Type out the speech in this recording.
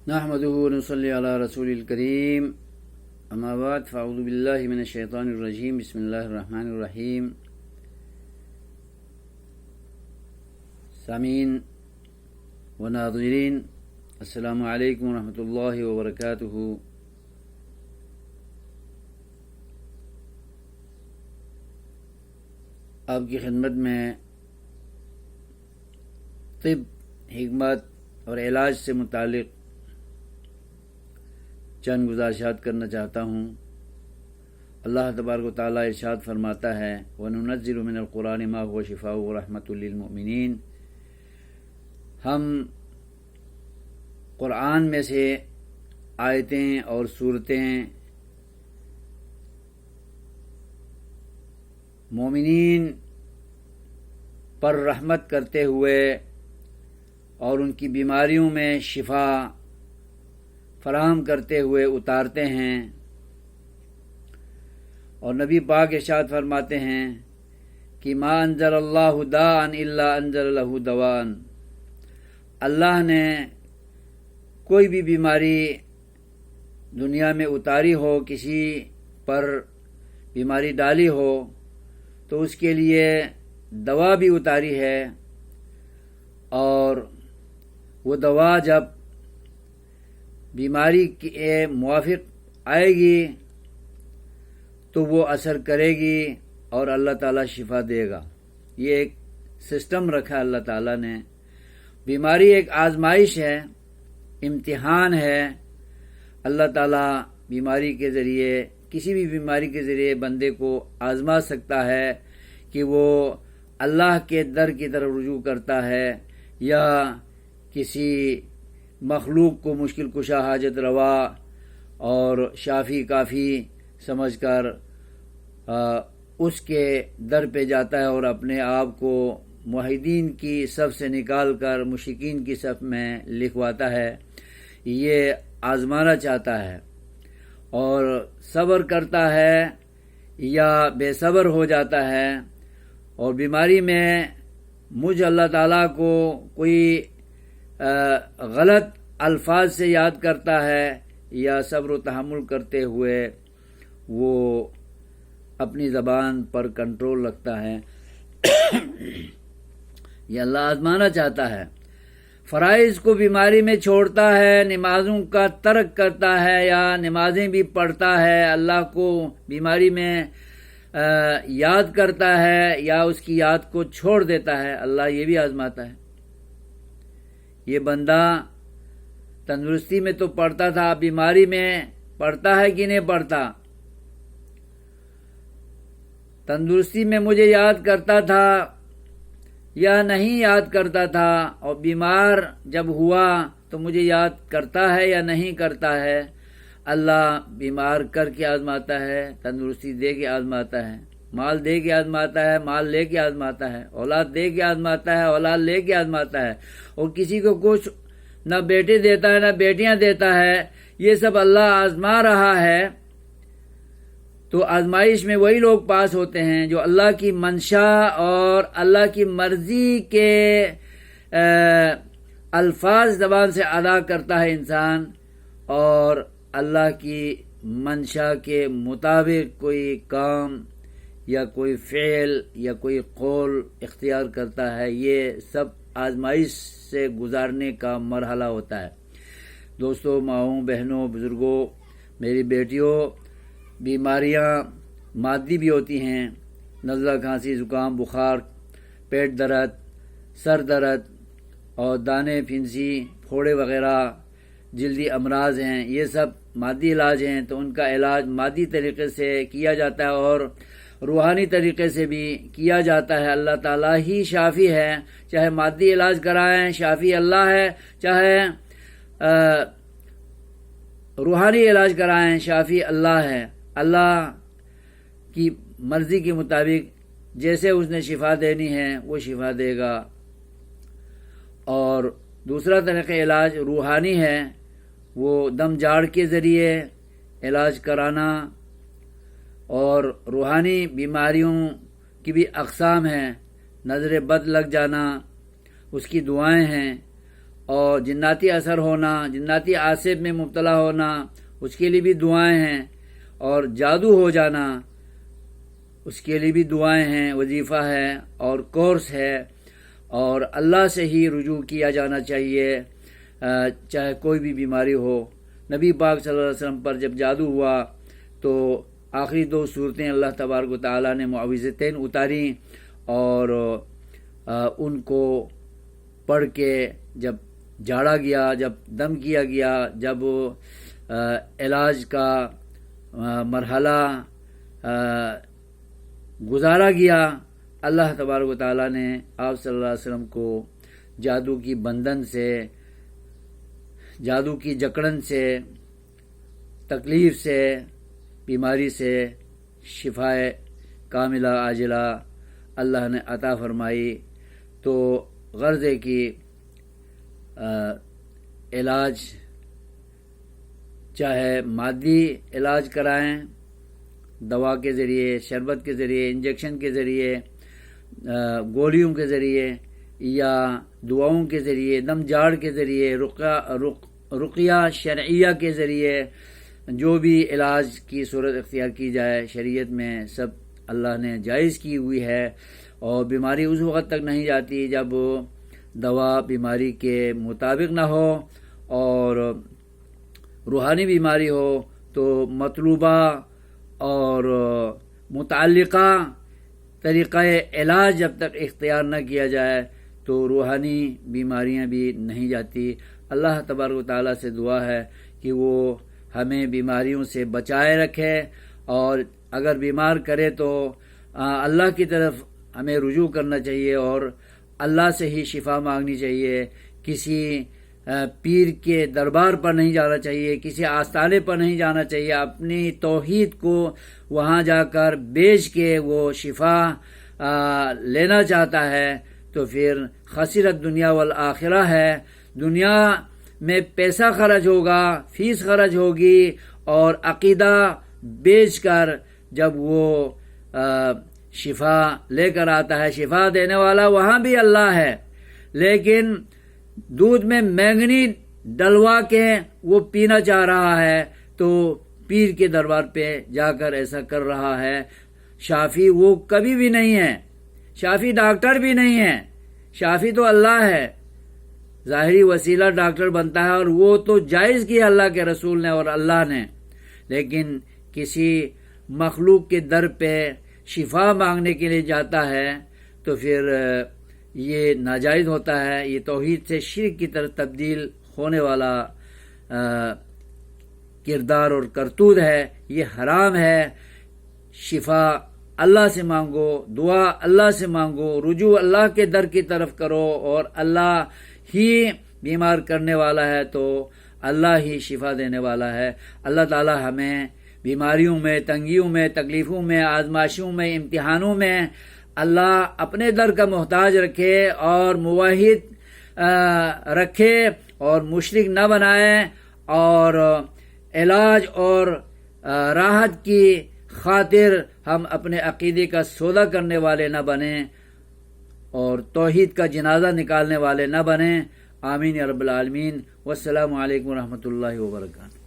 نحمدہ ونصلی علی رسول الکریم اما بعد فاعوذ باللہ من الشیطان الرجیم بسم اللہ الرحمن الرحیم۔ سامعین و ناظرین، السلام علیکم ورحمۃ اللہ وبرکاتہ۔ آپ کی خدمت میں طب، حکمت اور علاج سے متعلق چند گزارشات کرنا چاہتا ہوں۔ اللہ تبارک و تعالیٰ ارشاد فرماتا ہے وَنُنَزِّلُ مِنَ الْقُرْآنِ مَا هُوَ شِفَاءٌ وَرَحْمَةٌ لِّلْمُؤْمِنِينَ۔ ہم قرآن میں سے آیتیں اور صورتیں مومنین پر رحمت کرتے ہوئے اور ان کی بیماریوں میں شفا فراہم کرتے ہوئے اتارتے ہیں، اور نبی پاک ارشاد فرماتے ہیں کہ ما انزل اللہ داء الا انزل لہ دواء۔ اللہ نے کوئی بھی بیماری دنیا میں اتاری ہو، کسی پر بیماری ڈالی ہو تو اس کے لیے دوا بھی اتاری ہے، اور وہ دوا جب بیماری کے موافق آئے گی تو وہ اثر کرے گی اور اللہ تعالیٰ شفا دے گا۔ یہ ایک سسٹم رکھا اللہ تعالیٰ نے۔ بیماری ایک آزمائش ہے، امتحان ہے۔ اللہ تعالیٰ بیماری کے ذریعے، کسی بھی بیماری کے ذریعے بندے کو آزما سکتا ہے کہ وہ اللہ کے در کی طرف رجوع کرتا ہے یا کسی مخلوق کو مشکل کشا، حاجت روا اور شافی کافی سمجھ کر اس کے در پہ جاتا ہے اور اپنے آپ کو موحدین کی صف سے نکال کر مشرکین کی صف میں لکھواتا ہے۔ یہ آزمانا چاہتا ہے اور صبر کرتا ہے یا بے صبر ہو جاتا ہے، اور بیماری میں مجھ اللہ تعالیٰ کو کوئی غلط الفاظ سے یاد کرتا ہے یا صبر و تحمل کرتے ہوئے وہ اپنی زبان پر کنٹرول رکھتا ہے۔ یہ اللہ آزمانا چاہتا ہے۔ فرائض کو بیماری میں چھوڑتا ہے، نمازوں کا ترک کرتا ہے یا نمازیں بھی پڑھتا ہے، اللہ کو بیماری میں یاد کرتا ہے یا اس کی یاد کو چھوڑ دیتا ہے، اللہ یہ بھی آزماتا ہے۔ یہ بندہ تندرستی میں تو پڑھتا تھا، بیماری میں پڑھتا ہے کہ نہیں پڑھتا؟ تندرستی میں مجھے یاد کرتا تھا یا نہیں یاد کرتا تھا، اور بیمار جب ہوا تو مجھے یاد کرتا ہے یا نہیں کرتا ہے؟ اللہ بیمار کر کے آزماتا ہے، تندرستی دے کے آزماتا ہے، مال دے کے آزماتا ہے، مال لے کے آزماتا ہے، اولاد دے کے آزماتا ہے، اولاد لے کے آزماتا ہے، اور کسی کو کچھ نہ بیٹے دیتا ہے نہ بیٹیاں دیتا ہے۔ یہ سب اللہ آزما رہا ہے۔ تو آزمائش میں وہی لوگ پاس ہوتے ہیں جو اللہ کی منشا اور اللہ کی مرضی کے الفاظ زبان سے ادا کرتا ہے انسان، اور اللہ کی منشا کے مطابق کوئی کام یا کوئی فعل یا کوئی قول اختیار کرتا ہے۔ یہ سب آزمائش سے گزارنے کا مرحلہ ہوتا ہے۔ دوستوں، ماؤں، بہنوں، بزرگوں، میری بیٹیوں، بیماریاں مادی بھی ہوتی ہیں، نزلہ، کھانسی، زکام، بخار، پیٹ درد، سر درد اور دانے، پھنسی، پھوڑے وغیرہ جلدی امراض ہیں۔ یہ سب مادی علاج ہیں، تو ان کا علاج مادی طریقے سے کیا جاتا ہے اور روحانی طریقے سے بھی کیا جاتا ہے۔ اللہ تعالیٰ ہی شافی ہے، چاہے مادی علاج کرائیں شافی اللہ ہے، چاہے روحانی علاج کرائیں شافی اللہ ہے۔ اللہ کی مرضی کے مطابق جیسے اس نے شفا دینی ہے وہ شفا دے گا۔ اور دوسرا طریقہ علاج روحانی ہے، وہ دم جاڑ کے ذریعے علاج کرانا، اور روحانی بیماریوں کی بھی اقسام ہیں۔ نظر بد لگ جانا، اس کی دعائیں ہیں، اور جناتی اثر ہونا، جناتی آصف میں مبتلا ہونا، اس کے لیے بھی دعائیں ہیں، اور جادو ہو جانا اس کے لیے بھی دعائیں ہیں، وظیفہ ہے اور کورس ہے، اور اللہ سے ہی رجوع کیا جانا چاہیے چاہے کوئی بھی بیماری ہو۔ نبی پاک صلی اللہ علیہ وسلم پر جب جادو ہوا تو آخری 2 صورتیں اللہ تبارک و تعالیٰ نے معوذتین اتاریں، اور ان کو پڑھ کے جب جھاڑا گیا، جب دم کیا گیا، جب علاج کا مرحلہ گزارا گیا، اللہ تبارک و تعالیٰ نے آپ صلی اللہ علیہ وسلم کو جادو کی بندھن سے، جادو کی جکڑن سے، تکلیف سے، بیماری سے شفا کاملہ عاجلہ اللہ نے عطا فرمائی۔ تو غرض ہے کہ علاج چاہے مادی علاج کرائیں، دوا کے ذریعے، شربت کے ذریعے، انجیکشن کے ذریعے، گولیوں کے ذریعے، یا دعاؤں کے ذریعے، دم جاڑ کے ذریعے، رقیہ شرعیہ کے ذریعے، جو بھی علاج کی صورت اختیار کی جائے شریعت میں سب اللہ نے جائز کی ہوئی ہے، اور بیماری اس وقت تک نہیں جاتی جب دوا بیماری کے مطابق نہ ہو، اور روحانی بیماری ہو تو مطلوبہ اور متعلقہ طریقہ علاج جب تک اختیار نہ کیا جائے تو روحانی بیماریاں بھی نہیں جاتی۔ اللہ تبارک و تعالیٰ سے دعا ہے کہ وہ ہمیں بیماریوں سے بچائے رکھے، اور اگر بیمار کرے تو اللہ کی طرف ہمیں رجوع کرنا چاہیے، اور اللہ سے ہی شفا مانگنی چاہیے۔ کسی پیر کے دربار پر نہیں جانا چاہیے، کسی آستانے پر نہیں جانا چاہیے۔ اپنی توحید کو وہاں جا کر بیچ کے وہ شفا لینا چاہتا ہے تو پھر خسرت دنیا والآخرہ ہے۔ دنیا میں پیسہ خرچ ہوگا، فیس خرچ ہوگی، اور عقیدہ بیچ کر جب وہ شفا لے کر آتا ہے، شفا دینے والا وہاں بھی اللہ ہے، لیکن دودھ میں مینگنی ڈلوا کے وہ پینا چاہ رہا ہے تو پیر کے دربار پہ جا کر ایسا کر رہا ہے۔ شافی وہ کبھی بھی نہیں ہے، شافی ڈاکٹر بھی نہیں ہے، شافی تو اللہ ہے۔ ظاہری وسیلہ ڈاکٹر بنتا ہے، اور وہ تو جائز کیا اللہ کے رسول نے اور اللہ نے، لیکن کسی مخلوق کے در پہ شفا مانگنے کے لیے جاتا ہے تو پھر یہ ناجائز ہوتا ہے، یہ توحید سے شرک کی طرف تبدیل ہونے والا کردار اور کرتوت ہے، یہ حرام ہے۔ شفا اللہ سے مانگو، دعا اللہ سے مانگو، رجوع اللہ کے در کی طرف کرو، اور اللہ ہی بیمار کرنے والا ہے تو اللہ ہی شفا دینے والا ہے۔ اللہ تعالی ہمیں بیماریوں میں، تنگیوں میں، تکلیفوں میں، آزمائشوں میں، امتحانوں میں اللہ اپنے در کا محتاج رکھے، اور موحد رکھے، اور مشرک نہ بنائے، اور علاج اور راحت کی خاطر ہم اپنے عقیدے کا سودا کرنے والے نہ بنیں، اور توحید کا جنازہ نکالنے والے نہ بنیں۔ آمین یا رب العالمین۔ والسلام علیکم ورحمۃ اللہ وبرکاتہ۔